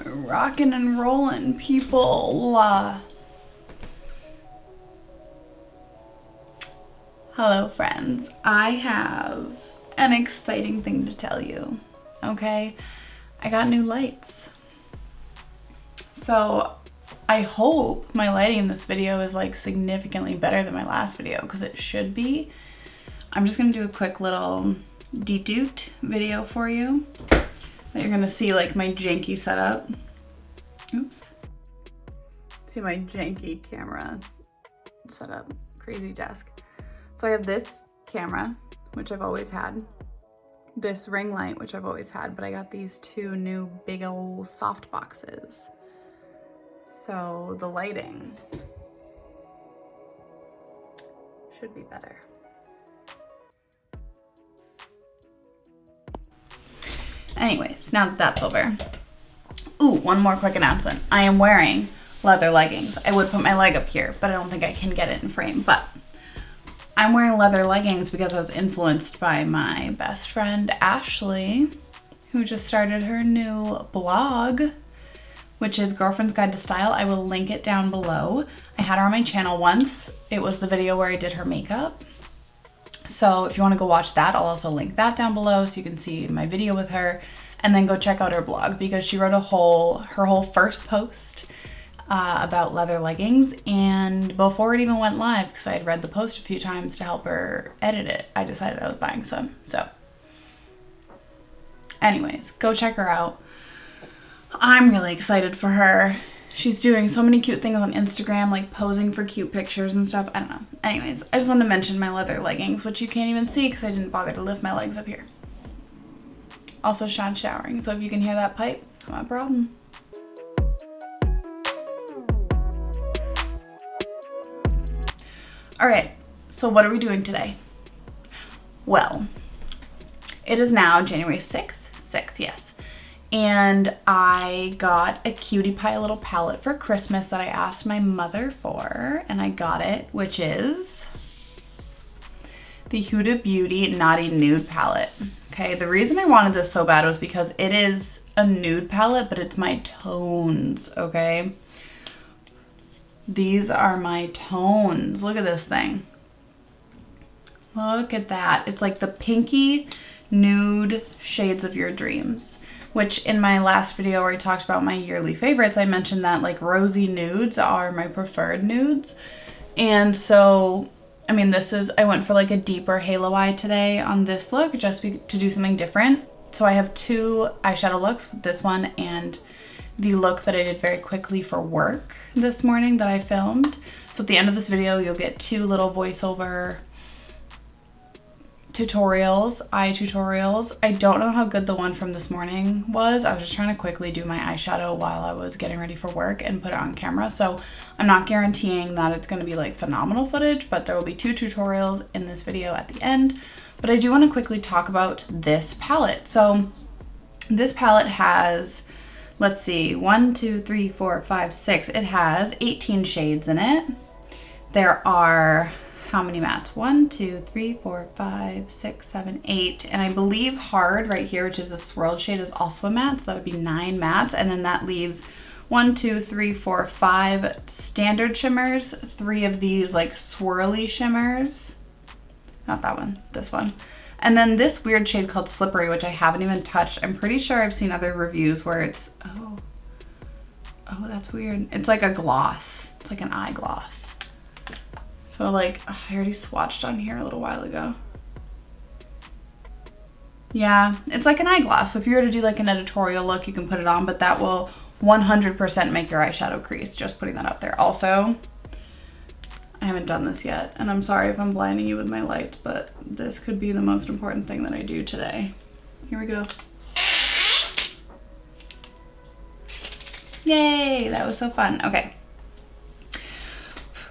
Rockin' and rollin', people. Hello, friends. I have an exciting thing to tell you, okay? I got new lights. So I hope my lighting in this video is like significantly better than my last video, because it should be. I'm just gonna do a quick little detoot video for you. That you're gonna see like my janky setup. Oops. See my janky camera setup, crazy desk. So I have this camera, which I've always had. This ring light, which I've always had, but I got these two new big old soft boxes. So the lighting should be better. Anyways, now that that's over. Ooh, one more quick announcement. I am wearing leather leggings. I would put my leg up here, but I don't think I can get it in frame. But I'm wearing leather leggings because I was influenced by my best friend, Ashley, who just started her new blog, which is Girlfriend's Guide to Style. I will link it down below. I had her on my channel once. It was the video where I did her makeup. So if you want to go watch that, I'll also link that down below so you can see my video with her, and then go check out her blog because she wrote her whole first post about leather leggings, and before it even went live, because I had read the post a few times to help her edit it, I decided I was buying some. So anyways, go check her out. I'm really excited for her. She's doing so many cute things on Instagram, like posing for cute pictures and stuff. I don't know. Anyways, I just wanted to mention my leather leggings, which you can't even see because I didn't bother to lift my legs up here. Also, Sean's showering, so if you can hear that pipe, not a problem. All right, so what are we doing today? Well, it is now January 6th, yes. And I got a cutie pie little palette for Christmas that I asked my mother for, and I got it, which is the Huda Beauty Naughty Nude palette. Okay, the reason I wanted this so bad was because it is a nude palette, but it's my tones, okay? These are my tones. Look at this thing. Look at that. It's like the pinky nude shades of your dreams, which in my last video where I talked about my yearly favorites, I mentioned that like rosy nudes are my preferred nudes. And so, I mean, I went for like a deeper halo eye today on this look just to do something different. So I have two eyeshadow looks, this one and the look that I did very quickly for work this morning that I filmed. So at the end of this video, you'll get two little voiceover tutorials, eye tutorials. I don't know how good the one from this morning was. I was just trying to quickly do my eyeshadow while I was getting ready for work and put it on camera. So I'm not guaranteeing that it's going to be like phenomenal footage, but there will be two tutorials in this video at the end. But I do want to quickly talk about this palette. So this palette has, let's see, 1, 2, 3, 4, 5, 6. It has 18 shades in it. There are how many mattes? 1, 2, 3, 4, 5, 6, 7, 8. And I believe hard right here, which is a swirled shade, is also a matte. So that would be 9 mattes. And then that leaves 1, 2, 3, 4, 5 standard shimmers. 3 of these like swirly shimmers. Not that one, this one. And then this weird shade called Slippery, which I haven't even touched. I'm pretty sure I've seen other reviews where it's, oh, that's weird. It's like a gloss. It's like an eye gloss. So like, I already swatched on here a little while ago. Yeah, it's like an eye gloss. So if you were to do like an editorial look, you can put it on, but that will 100% make your eyeshadow crease. Just putting that out there. Also, I haven't done this yet, and I'm sorry if I'm blinding you with my lights, but this could be the most important thing that I do today. Here we go. Yay, that was so fun. Okay.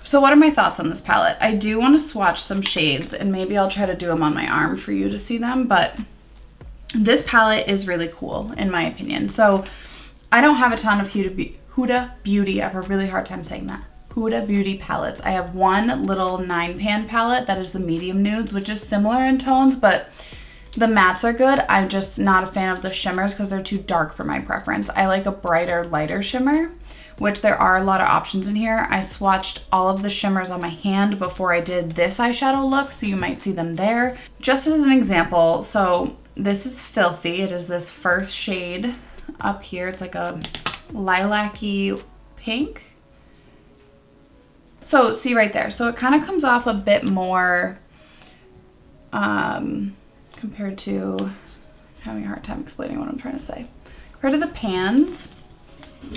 So what are my thoughts on this palette? I do want to swatch some shades, and maybe I'll try to do them on my arm for you to see them, but this palette is really cool in my opinion. So I don't have a ton of Huda Beauty. I have a really hard time saying that. Huda Beauty palettes. I have one little 9-pan palette that is the medium nudes, which is similar in tones, but The mattes are good. I'm just not a fan of the shimmers because they're too dark for my preference. I like a brighter, lighter shimmer, which there are a lot of options in here. I swatched all of the shimmers on my hand before I did this eyeshadow look, so you might see them there. Just as an example, so this is Filthy. It is this first shade up here. It's like a lilac-y pink. So see right there. So it kind of comes off a bit more compared to, having a hard time explaining what I'm trying to say. Compared to the pans,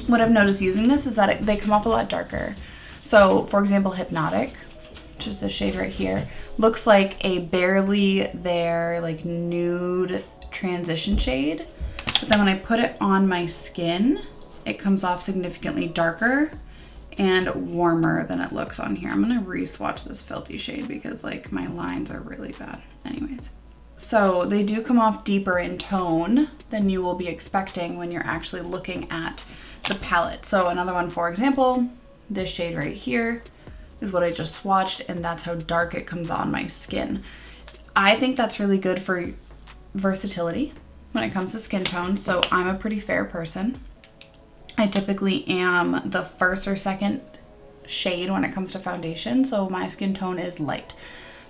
what I've noticed using this is that they come off a lot darker. So for example, Hypnotic, which is the shade right here, looks like a barely there, like nude transition shade. But then when I put it on my skin, it comes off significantly darker and warmer than it looks on here. I'm gonna re-swatch this Filthy shade because like my lines are really bad. Anyways. So they do come off deeper in tone than you will be expecting when you're actually looking at the palette. So another one, for example, this shade right here is what I just swatched, and that's how dark it comes on my skin. I think that's really good for versatility when it comes to skin tone. So I'm a pretty fair person. I typically am the first or second shade when it comes to foundation, so my skin tone is light.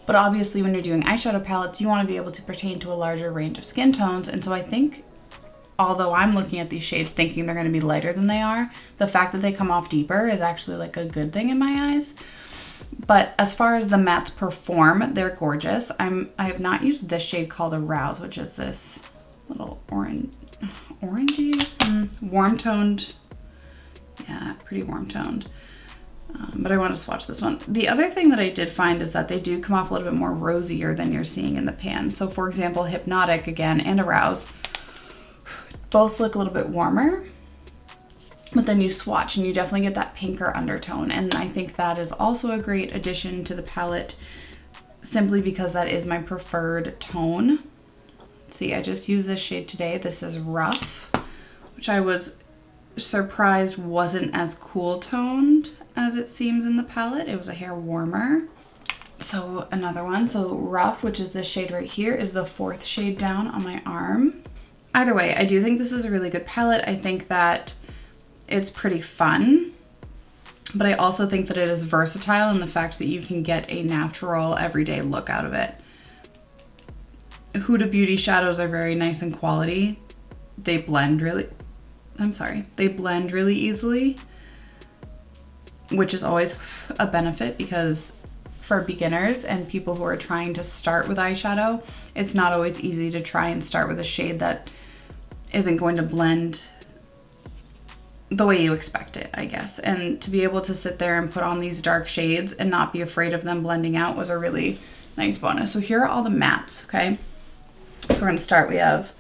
But obviously when you're doing eyeshadow palettes, you want to be able to pertain to a larger range of skin tones. And so I think, although I'm looking at these shades thinking they're going to be lighter than they are, the fact that they come off deeper is actually like a good thing in my eyes. But as far as the mattes perform, they're gorgeous. I have not used this shade called Arouse, which is this little orangey, warm toned. Yeah, pretty warm toned. But I want to swatch this one. The other thing that I did find is that they do come off a little bit more rosier than you're seeing in the pan. So for example, Hypnotic again and Arouse both look a little bit warmer, but then you swatch and you definitely get that pinker undertone. And I think that is also a great addition to the palette simply because that is my preferred tone. See, I just used this shade today. This is Rough, which I was surprised wasn't as cool toned as it seems in the palette. It was a hair warmer. So another one, so Rough, which is this shade right here, is the fourth shade down on my arm. Either way, I do think this is a really good palette. I think that it's pretty fun, but I also think that it is versatile in the fact that you can get a natural everyday look out of it. Huda Beauty shadows are very nice in quality. They blend really easily, which is always a benefit because for beginners and people who are trying to start with eyeshadow, it's not always easy to try and start with a shade that isn't going to blend the way you expect it, I guess. And to be able to sit there and put on these dark shades and not be afraid of them blending out was a really nice bonus. So here are all the mattes, okay? So we're gonna start, we have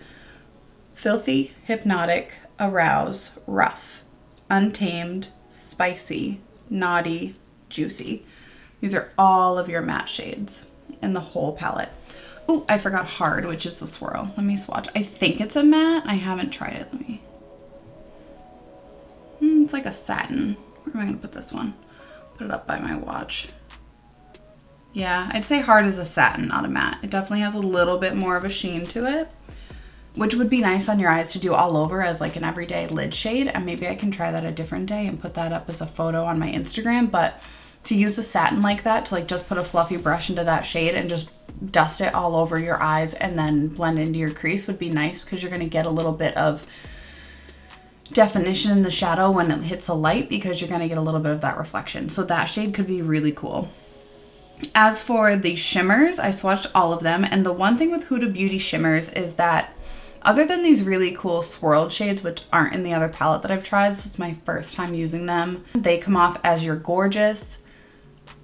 Filthy, Hypnotic, Arouse, Rough, Untamed, Spicy, Naughty, Juicy. These are all of your matte shades in the whole palette. Oh, I forgot Hard, which is the swirl. Let me swatch. I think it's a matte. I haven't tried it. Let me. It's like a satin. Where am I going to put this one? Put it up by my watch. Yeah, I'd say Hard is a satin, not a matte. It definitely has a little bit more of a sheen to it, which would be nice on your eyes to do all over as like an everyday lid shade. And maybe I can try that a different day and put that up as a photo on my Instagram. But to use a satin like that, to like just put a fluffy brush into that shade and just dust it all over your eyes and then blend into your crease would be nice, because you're going to get a little bit of definition in the shadow when it hits a light, because you're going to get a little bit of that reflection. So that shade could be really cool. As for the shimmers, I swatched all of them. And the one thing with Huda Beauty shimmers is that other than these really cool swirled shades, which aren't in the other palette that I've tried, this is my first time using them, they come off as your gorgeous,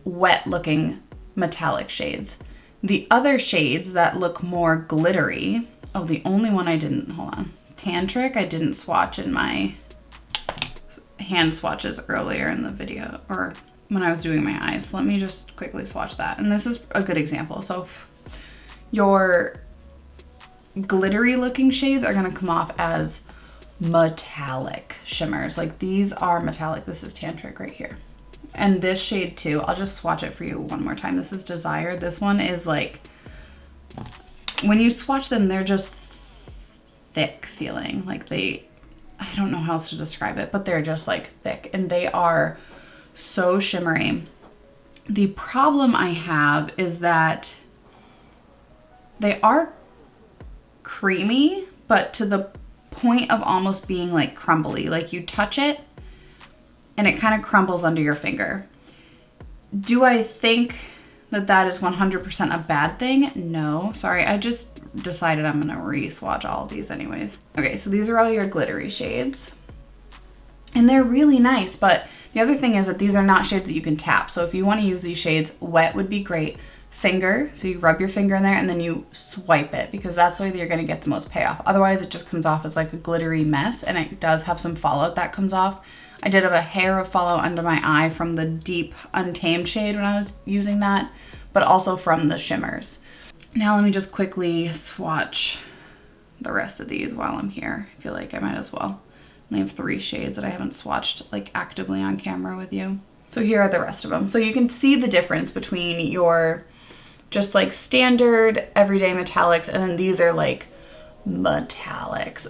wet looking metallic shades. The other shades that look more glittery, oh, the only one I didn't, hold on, Tantric, I didn't swatch in my hand swatches earlier in the video, or when I was doing my eyes. So let me just quickly swatch that. And this is a good example. So your glittery looking shades are gonna come off as metallic shimmers. Like these are metallic. This is Tantric right here. And this shade too, I'll just swatch it for you one more time. This is Desire. This one is like when you swatch them, they're just thick feeling. Like I don't know how else to describe it, but they're just like thick and they are so shimmery. The problem I have is that they are creamy, but to the point of almost being like crumbly. Like you touch it and it kind of crumbles under your finger. Do I think that that is 100% a bad thing? No, sorry, I just decided I'm gonna re-swatch all of these anyways. Okay, so these are all your glittery shades. And they're really nice, but the other thing is that these are not shades that you can tap. So if you wanna use these shades, wet would be great. Finger, so you rub your finger in there and then you swipe it because that's the way that you're gonna get the most payoff. Otherwise it just comes off as like a glittery mess and it does have some fallout that comes off. I did have a hair of fallout under my eye from the deep Untamed shade when I was using that, but also from the shimmers. Now let me just quickly swatch the rest of these while I'm here. I feel like I might as well. I only have 3 shades that I haven't swatched like actively on camera with you. So here are the rest of them. So you can see the difference between your just like standard everyday metallics and then these are like metallics.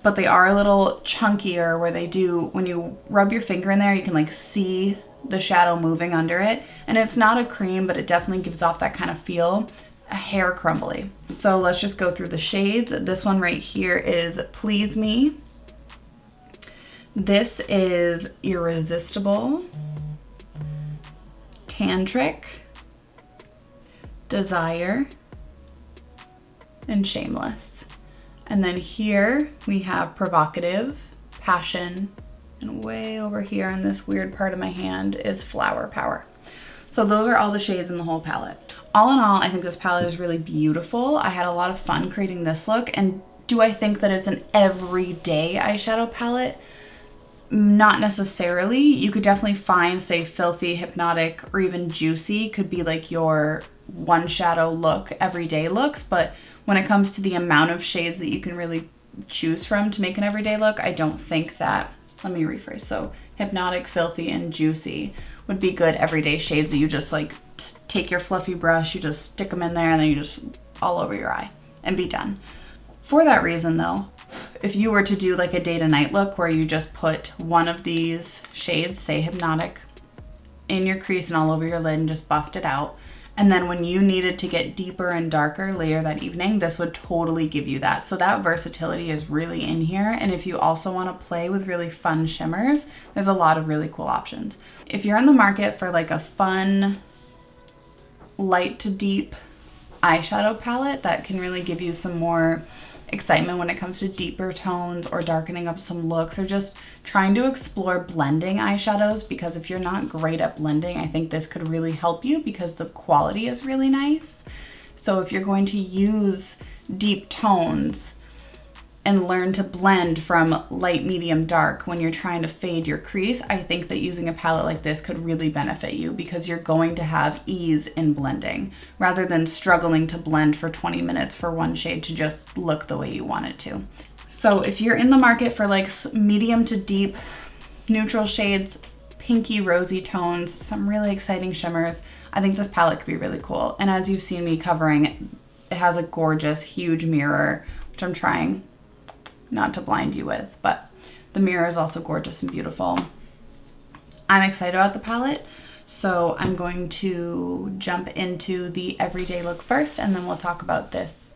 But they are a little chunkier where they do, when you rub your finger in there, you can like see the shadow moving under it. And it's not a cream, but it definitely gives off that kind of feel, a hair crumbly. So let's just go through the shades. This one right here is Please Me. This is Irresistible, Tantric, Desire, and Shameless. And then here we have Provocative, Passion, and way over here in this weird part of my hand is Flower Power. So those are all the shades in the whole palette. All in all, I think this palette is really beautiful. I had a lot of fun creating this look. And do I think that it's an everyday eyeshadow palette? Not necessarily. You could definitely find, say, Filthy, Hypnotic, or even Juicy could be like your one shadow look, everyday looks, but when it comes to the amount of shades that you can really choose from to make an everyday look, I don't think that, let me rephrase, so Hypnotic, Filthy, and Juicy would be good everyday shades that you just like take your fluffy brush, you just stick them in there and then you just all over your eye and be done. For that reason though, if you were to do like a day to night look where you just put one of these shades, say Hypnotic, in your crease and all over your lid and just buffed it out, and then when you needed to get deeper and darker later that evening, this would totally give you that. So that versatility is really in here. And if you also want to play with really fun shimmers, there's a lot of really cool options. If you're in the market for like a fun, light to deep eyeshadow palette that can really give you some more excitement when it comes to deeper tones or darkening up some looks or just trying to explore blending eyeshadows, because if you're not great at blending, I think this could really help you because the quality is really nice. So if you're going to use deep tones and learn to blend from light, medium, dark when you're trying to fade your crease, I think that using a palette like this could really benefit you because you're going to have ease in blending rather than struggling to blend for 20 minutes for one shade to just look the way you want it to. So if you're in the market for like medium to deep neutral shades, pinky rosy tones, some really exciting shimmers, I think this palette could be really cool. And as you've seen me covering, it has a gorgeous, huge mirror, which I'm trying not to blind you with, but the mirror is also gorgeous and beautiful. I'm excited about the palette, so I'm going to jump into the everyday look first, and then we'll talk about this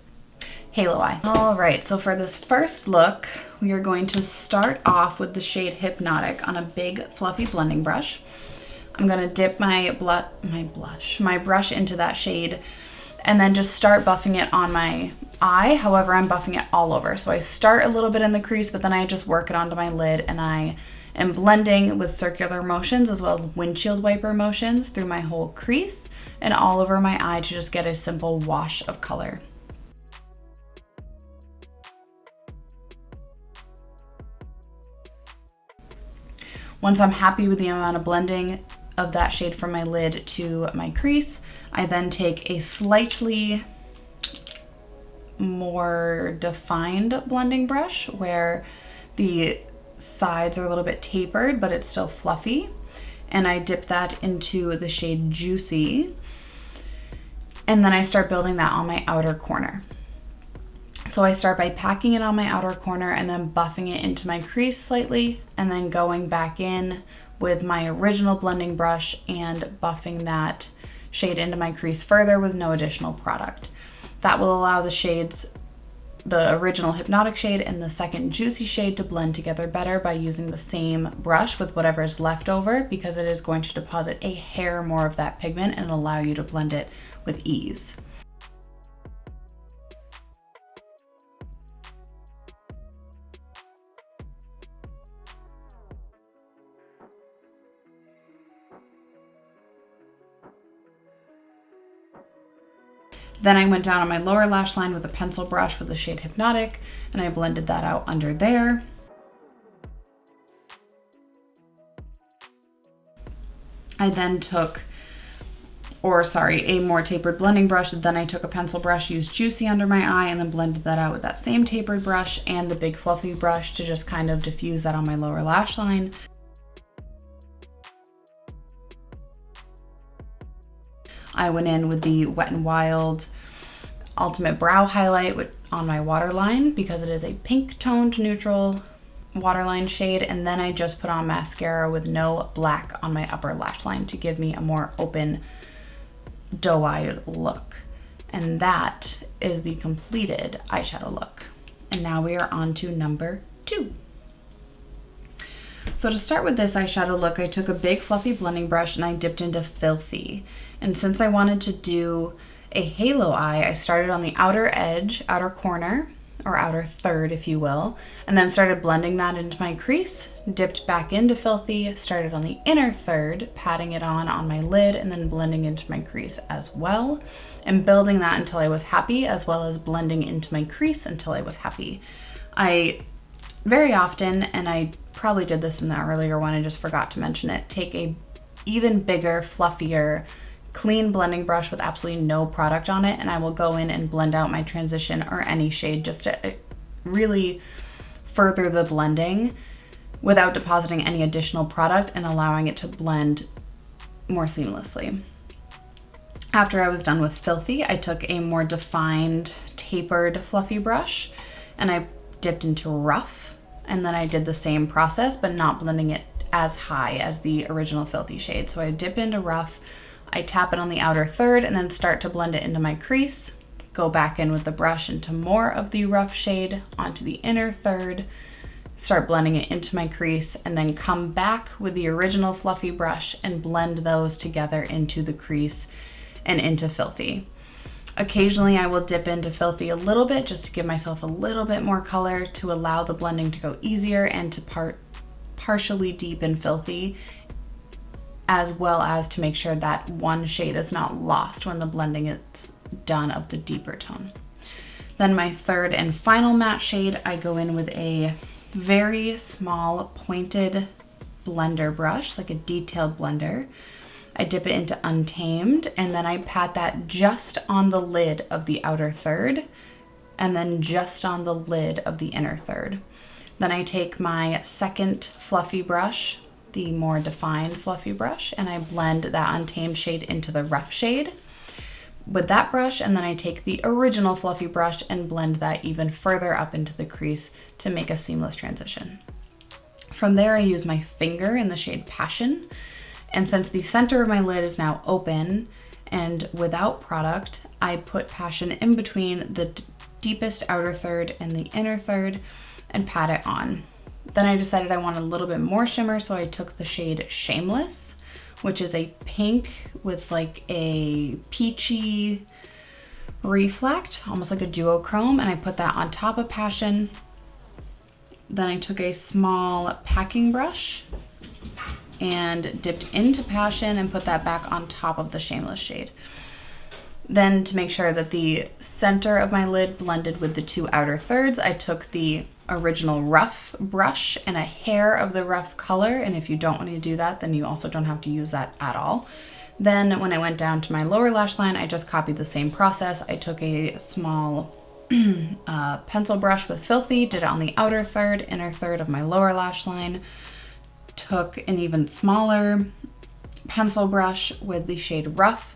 halo eye. All right, so for this first look, we are going to start off with the shade Hypnotic on a big fluffy blending brush. I'm gonna dip my brush into that shade and then just start buffing it on my eye. However, I'm buffing it all over. So I start a little bit in the crease, but then I just work it onto my lid and I am blending with circular motions as well as windshield wiper motions through my whole crease and all over my eye to just get a simple wash of color. Once I'm happy with the amount of blending of that shade from my lid to my crease, I then take a slightly more defined blending brush where the sides are a little bit tapered, but it's still fluffy. And I dip that into the shade Juicy. And then I start building that on my outer corner. So I start by packing it on my outer corner and then buffing it into my crease slightly, and then going back in with my original blending brush and buffing that shade into my crease further with no additional product. That will allow the shades, the original Hypnotic shade and the second Juicy shade, to blend together better by using the same brush with whatever is left over, because it is going to deposit a hair more of that pigment and allow you to blend it with ease. Then I went down on my lower lash line with a pencil brush with the shade Hypnotic, and I blended that out under there. I then took, a more tapered blending brush. Then I took a pencil brush, used Juicy under my eye, and then blended that out with that same tapered brush and the big fluffy brush to just kind of diffuse that on my lower lash line. I went in with the Wet n Wild Ultimate Brow Highlight on my waterline because it is a pink toned neutral waterline shade, and then I just put on mascara with no black on my upper lash line to give me a more open doe-eyed look. And that is the completed eyeshadow look. And now we are on to number 2. So to start with this eyeshadow look, I took a big fluffy blending brush and I dipped into Filthy. And since I wanted to do a halo eye, I started on the outer edge, outer corner, or outer third if you will, and then started blending that into my crease, dipped back into Filthy, started on the inner third, patting it on my lid, and then blending into my crease as well, and building that until I was happy, as well as blending into my crease until I was happy. I very often, and I probably did this in the earlier one, I just forgot to mention it, take a even bigger, fluffier, clean blending brush with absolutely no product on it, and I will go in and blend out my transition or any shade just to really further the blending without depositing any additional product and allowing it to blend more seamlessly. After I was done with Filthy, I took a more defined, tapered, fluffy brush and I dipped into Rough, and then I did the same process but not blending it as high as the original Filthy shade. So I dip into Rough, I tap it on the outer third and then start to blend it into my crease, go back in with the brush into more of the Rough shade onto the inner third, start blending it into my crease, and then come back with the original fluffy brush and blend those together into the crease and into Filthy. Occasionally I will dip into Filthy a little bit just to give myself a little bit more color to allow the blending to go easier and to partially deepen Filthy, as well as to make sure that one shade is not lost when the blending is done of the deeper tone. Then my third and final matte shade, I go in with a very small pointed blender brush, like a detailed blender. I dip it into Untamed, and then I pat that just on the lid of the outer third, and then just on the lid of the inner third. Then I take my second fluffy brush, the more defined fluffy brush, and I blend that Untamed shade into the Rough shade with that brush, and then I take the original fluffy brush and blend that even further up into the crease to make a seamless transition. From there I use my finger in the shade Passion, and since the center of my lid is now open and without product, I put Passion in between the deepest outer third and the inner third and pat it on. Then I decided I wanted a little bit more shimmer, so I took the shade Shameless, which is a pink with like a peachy reflect, almost like a duochrome, and I put that on top of Passion. Then I took a small packing brush and dipped into Passion and put that back on top of the Shameless shade. Then to make sure that the center of my lid blended with the two outer thirds, I took the original Rough brush and a hair of the Rough color, and if you don't want to do that, then you also don't have to use that at all. Then when I went down to my lower lash line, I just copied the same process. I took a small pencil brush with Filthy, did it on the outer third, inner third of my lower lash line, took an even smaller pencil brush with the shade Rough,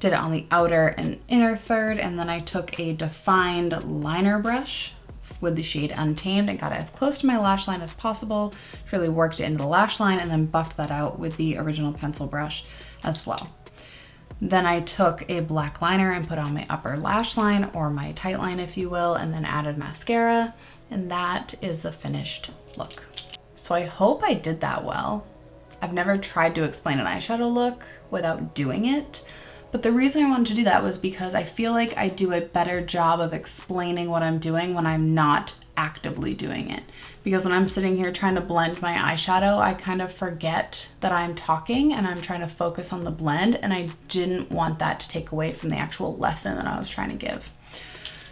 did it on the outer and inner third, and then I took a defined liner brush with the shade Untamed and got it as close to my lash line as possible. Really worked it into the lash line and then buffed that out with the original pencil brush as well. Then I took a black liner and put on my upper lash line, or my tight line if you will, and then added mascara, and that is the finished look. So I hope I did that well. I've never tried to explain an eyeshadow look without doing it, but the reason I wanted to do that was because I feel like I do a better job of explaining what I'm doing when I'm not actively doing it. Because when I'm sitting here trying to blend my eyeshadow, I kind of forget that I'm talking and I'm trying to focus on the blend, and I didn't want that to take away from the actual lesson that I was trying to give.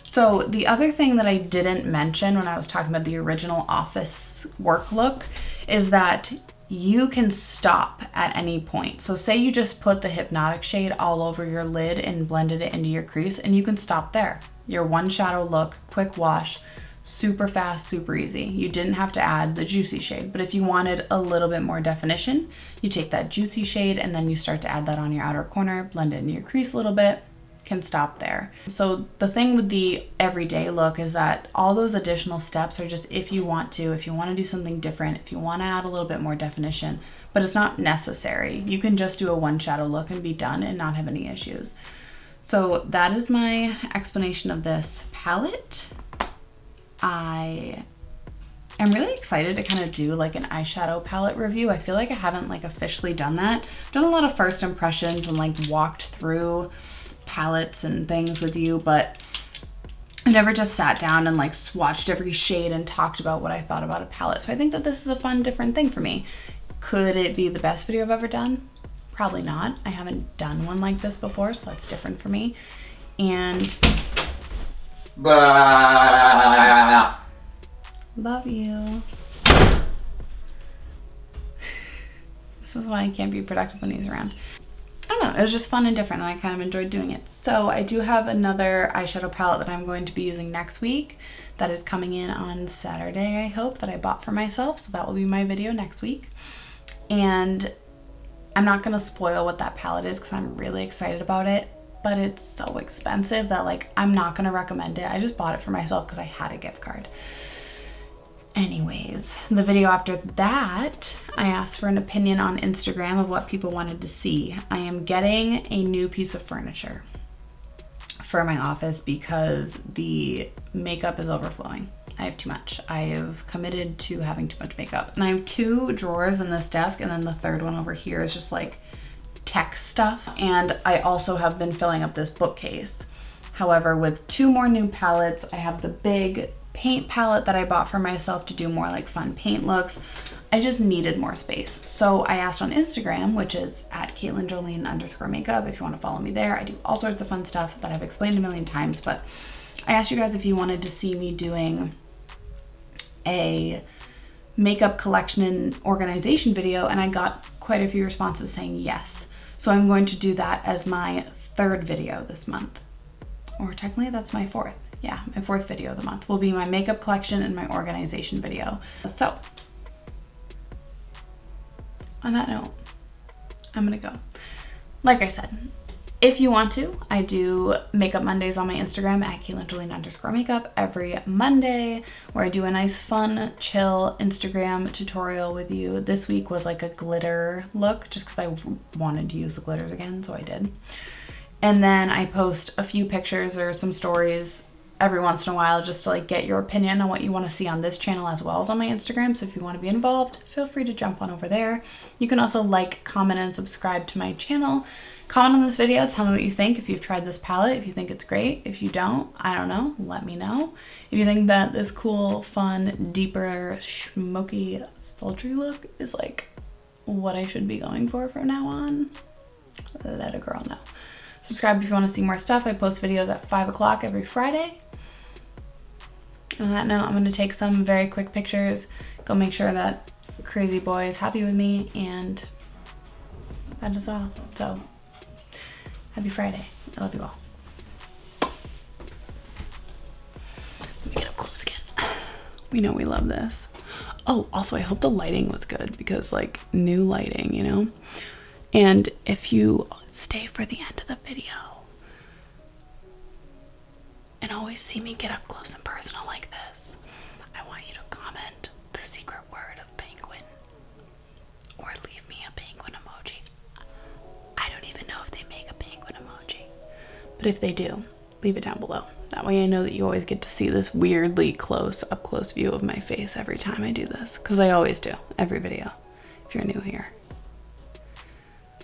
So the other thing that I didn't mention when I was talking about the original office work look is that you can stop at any point. So say you just put the Hypnotic shade all over your lid and blended it into your crease, and you can stop there. Your one shadow look, quick wash, super fast, super easy. You didn't have to add the Juicy shade, but if you wanted a little bit more definition, you take that Juicy shade and then you start to add that on your outer corner, blend it into your crease a little bit, can stop there. So the thing with the everyday look is that all those additional steps are just if you want to do something different, if you want to add a little bit more definition, but it's not necessary. You can just do a one shadow look and be done and not have any issues. So that is my explanation of this palette. I am really excited to kind of do like an eyeshadow palette review. I feel like I haven't like officially done that. I've done a lot of first impressions and like walked through palettes and things with you, but I never just sat down and like swatched every shade and talked about what I thought about a palette. So I think that this is a fun, different thing for me. Could it be the best video I've ever done? Probably not. I haven't done one like this before, so that's different for me. And love you. This is why I can't be productive when he's around. I don't know, it was just fun and different, and I kind of enjoyed doing it. So I do have another eyeshadow palette that I'm going to be using next week that is coming in on Saturday, I hope, that I bought for myself. So that will be my video next week. And I'm not going to spoil what that palette is because I'm really excited about it, but it's so expensive that like I'm not going to recommend it. I just bought it for myself because I had a gift card. Anyways, the video after that, I asked for an opinion on Instagram of what people wanted to see. I am getting a new piece of furniture for my office because the makeup is overflowing. I have too much. I have committed to having too much makeup. And I have 2 drawers in this desk, and then the third one over here is just like tech stuff. And I also have been filling up this bookcase. However, with 2 more new palettes, I have the big paint palette that I bought for myself to do more like fun paint looks. I just needed more space. So I asked on Instagram, which is at @CaitlinJolene_makeup. If you want to follow me there, I do all sorts of fun stuff that I've explained a million times, but I asked you guys if you wanted to see me doing a makeup collection and organization video, and I got quite a few responses saying yes. So I'm going to do that as my 3rd video this month. Or technically that's my 4th. Yeah, my 4th video of the month will be my makeup collection and my organization video. So, on that note, I'm gonna go. Like I said, if you want to, I do Makeup Mondays on my Instagram at @CaitlinJolene_makeup every Monday, where I do a nice, fun, chill Instagram tutorial with you. This week was like a glitter look, just because I wanted to use the glitters again, so I did. And then I post a few pictures or some stories every once in a while just to like get your opinion on what you want to see on this channel as well as on my Instagram. So if you want to be involved, feel free to jump on over there. You can also like, comment, and subscribe to my channel. Comment on this video, tell me what you think, if you've tried this palette, if you think it's great. If you don't, I don't know, let me know. If you think that this cool, fun, deeper, smoky, sultry look is like what I should be going for from now on, let a girl know. Subscribe if you want to see more stuff. I post videos at 5 o'clock every Friday. On that note, I'm going to take some very quick pictures, go make sure that crazy boy is happy with me, and that is all. So, happy Friday. I love you all. Let me get up close again. We know we love this. Oh, also, I hope the lighting was good because, like, new lighting, you know? And if you stay for the end of the video and always see me get up close and personal like this, I want you to comment the secret word of penguin or leave me a penguin emoji. I don't even know if they make a penguin emoji, but if they do, leave it down below. That way I know that you always get to see this weirdly up close view of my face every time I do this, because I always do, every video, if you're new here.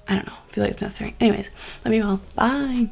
I don't know, I feel like it's necessary. Anyways, love you all. Bye.